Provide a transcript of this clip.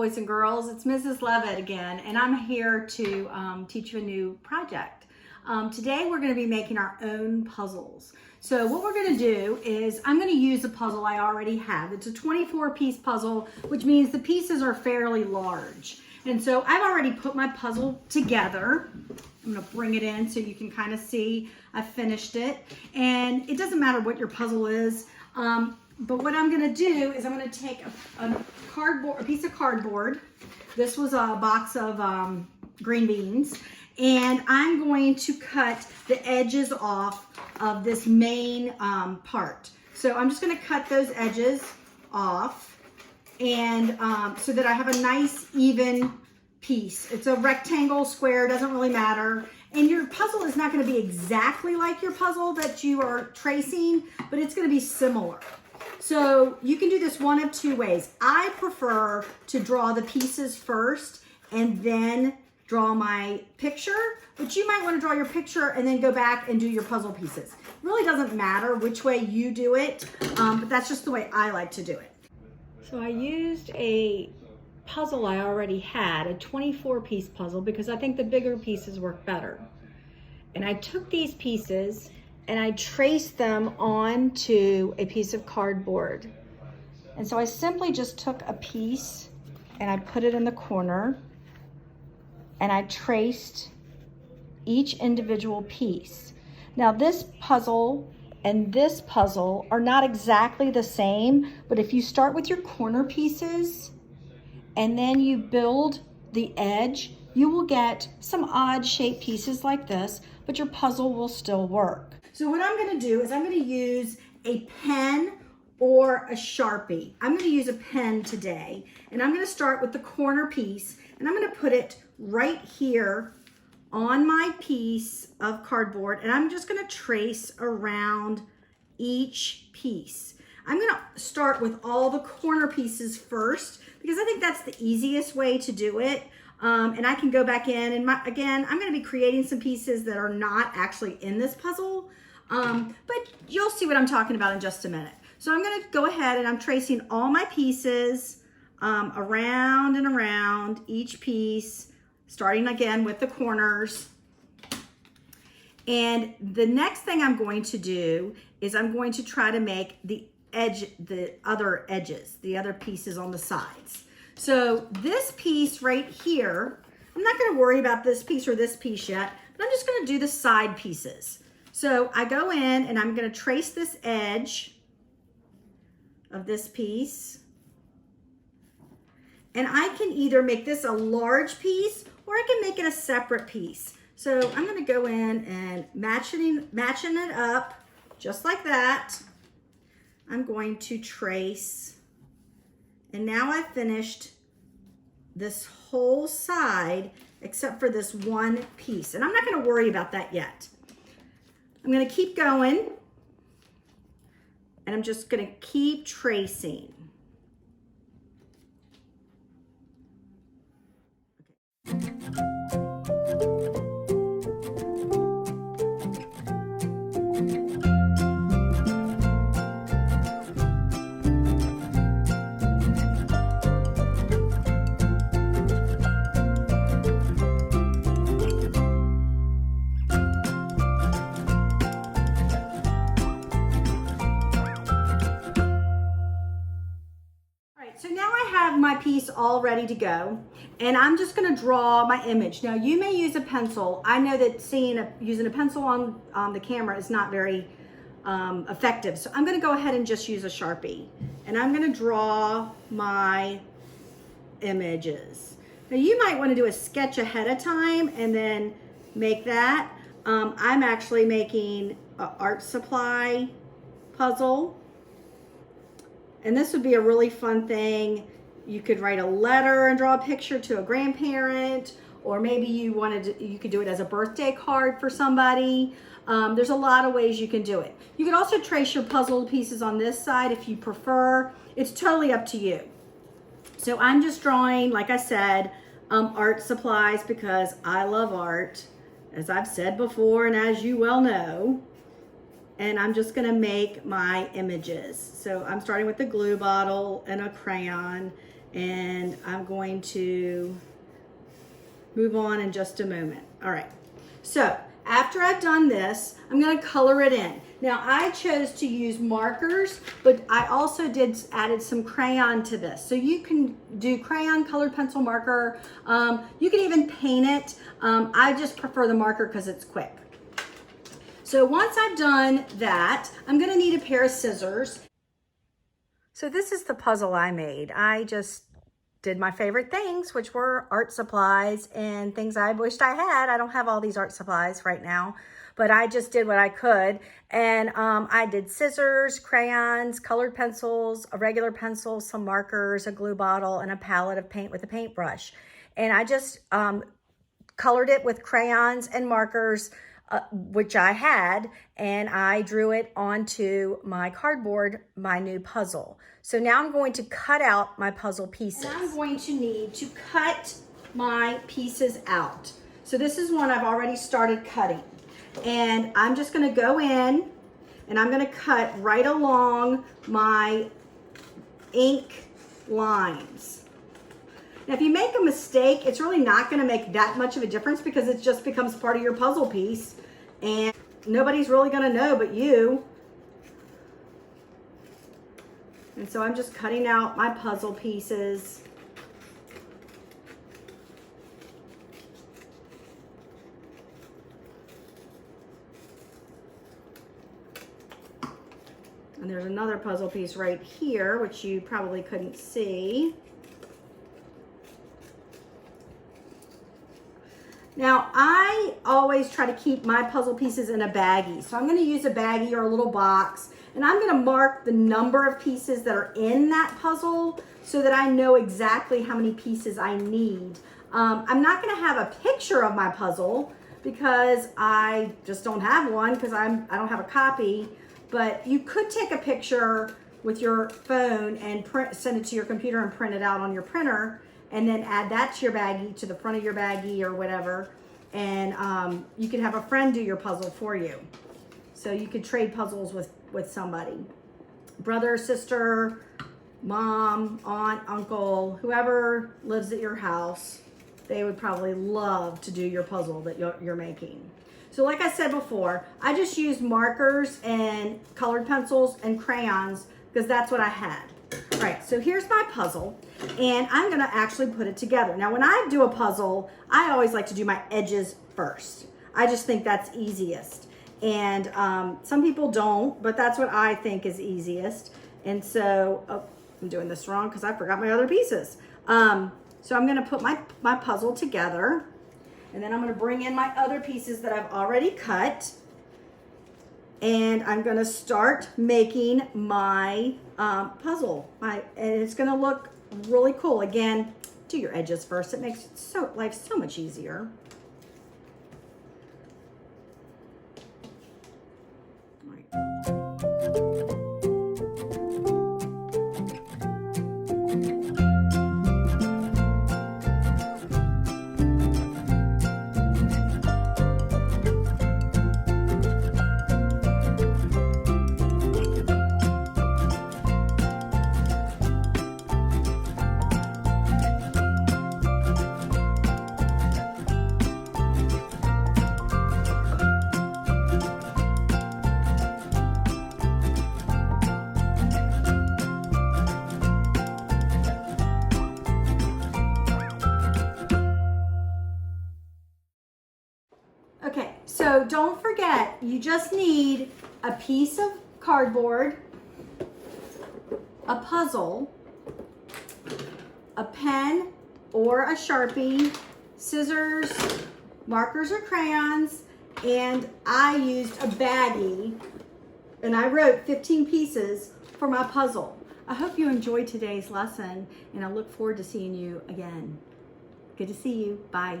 boys and girls. It's Mrs. Levet again, and I'm here to teach you a new project. Today we're going to be making our own puzzles. So what we're going to do is I'm going to use a puzzle I already have. It's a 24-piece puzzle, which means the pieces are fairly large. And so I've already put my puzzle together. I'm going to bring it in so you can kind of see I finished it. And it doesn't matter what your puzzle is. But what I'm going to do is I'm going to take a piece of cardboard. This was a box of green beans. And I'm going to cut the edges off of this main part. So I'm just going to cut those edges off, and so that I have a nice even piece. It's a rectangle, square, doesn't really matter. And your puzzle is not going to be exactly like your puzzle that you are tracing, but it's going to be similar. So you can do this one of two ways. I prefer to draw the pieces first and then draw my picture, but you might want to draw your picture and then go back and do your puzzle pieces. It really doesn't matter which way you do it, but that's just the way I like to do it. So I used a puzzle I already had, a 24-piece puzzle, because I think the bigger pieces work better. And I took these pieces and I traced them onto a piece of cardboard. And so I simply just took a piece and I put it in the corner, and I traced each individual piece. Now this puzzle and this puzzle are not exactly the same, but if you start with your corner pieces and then you build the edge, you will get some odd shaped pieces like this, but your puzzle will still work. So what I'm gonna do is I'm gonna use a pen or a Sharpie. I'm gonna use a pen today, and I'm gonna start with the corner piece, and I'm gonna put it right here on my piece of cardboard, and I'm just gonna trace around each piece. I'm gonna start with all the corner pieces first because I think that's the easiest way to do it. And I can go back in and again, I'm gonna be creating some pieces that are not actually in this puzzle, but you'll see what I'm talking about in just a minute. So I'm gonna go ahead and I'm tracing all my pieces around and around each piece, starting again with the corners. And the next thing I'm going to do is I'm going to try to make the other edges, the other pieces on the sides. So this piece right here, I'm not going to worry about this piece or this piece yet, but I'm just going to do the side pieces. So I go in and I'm going to trace this edge of this piece. And I can either make this a large piece or I can make it a separate piece. So I'm going to go in and matching it up just like that. I'm going to trace, and now I've finished this whole side except for this one piece. And I'm not going to worry about that yet. I'm going to keep going, and I'm just going to keep tracing. So now I have my piece all ready to go, and I'm just going to draw my image. Now you may use a pencil. I know that using a pencil on the camera is not very effective, so I'm going to go ahead and just use a Sharpie, and I'm going to draw my images. Now you might want to do a sketch ahead of time and then make that. I'm actually making an art supply puzzle. And this would be a really fun thing. You could write a letter and draw a picture to a grandparent, or maybe you could do it as a birthday card for somebody. There's a lot of ways you can do it. You could also trace your puzzle pieces on this side if you prefer. It's totally up to you. So I'm just drawing, like I said, art supplies because I love art, as I've said before and as you well know. And I'm just gonna make my images. So I'm starting with the glue bottle and a crayon, and I'm going to move on in just a moment. All right, so after I've done this, I'm going to color it in. Now I chose to use markers, but I also added some crayon to this. So you can do crayon, colored pencil, marker. You can even paint it. I just prefer the marker because it's quick. So once I've done that, I'm going to need a pair of scissors. So this is the puzzle I made. I just did my favorite things, which were art supplies and things I wished I had. I don't have all these art supplies right now, but I just did what I could. And I did scissors, crayons, colored pencils, a regular pencil, some markers, a glue bottle, and a palette of paint with a paintbrush. And I just colored it with crayons and markers, which I had, and I drew it onto my cardboard, my new puzzle. So now I'm going to cut out my puzzle pieces. And I'm going to need to cut my pieces out. So this is one I've already started cutting. And I'm just gonna go in and I'm gonna cut right along my ink lines. Now, if you make a mistake, it's really not gonna make that much of a difference because it just becomes part of your puzzle piece and nobody's really gonna know but you. And so I'm just cutting out my puzzle pieces. And there's another puzzle piece right here, which you probably couldn't see. Now, I always try to keep my puzzle pieces in a baggie. So I'm gonna use a baggie or a little box, and I'm gonna mark the number of pieces that are in that puzzle so that I know exactly how many pieces I need. I'm not gonna have a picture of my puzzle because I just don't have one because I don't have a copy, but you could take a picture with your phone and send it to your computer and print it out on your printer, and then add that to your baggie, to the front of your baggie or whatever. And you could have a friend do your puzzle for you. So you could trade puzzles with somebody. Brother, sister, mom, aunt, uncle, whoever lives at your house, they would probably love to do your puzzle that you're making. So like I said before, I just used markers and colored pencils and crayons because that's what I had. All right, so here's my puzzle, and I'm gonna actually put it together. Now, when I do a puzzle, I always like to do my edges first. I just think that's easiest. And some people don't, but that's what I think is easiest. And so, oh, I'm doing this wrong because I forgot my other pieces. So I'm gonna put my puzzle together, and then I'm gonna bring in my other pieces that I've already cut. And I'm gonna start making my puzzle. And it's gonna look really cool. Again, do your edges first. It makes life so much easier. All right. Okay, so don't forget, you just need a piece of cardboard, a puzzle, a pen or a Sharpie, scissors, markers or crayons, and I used a baggie, and I wrote 15 pieces for my puzzle. I hope you enjoyed today's lesson, and I look forward to seeing you again. Good to see you. Bye.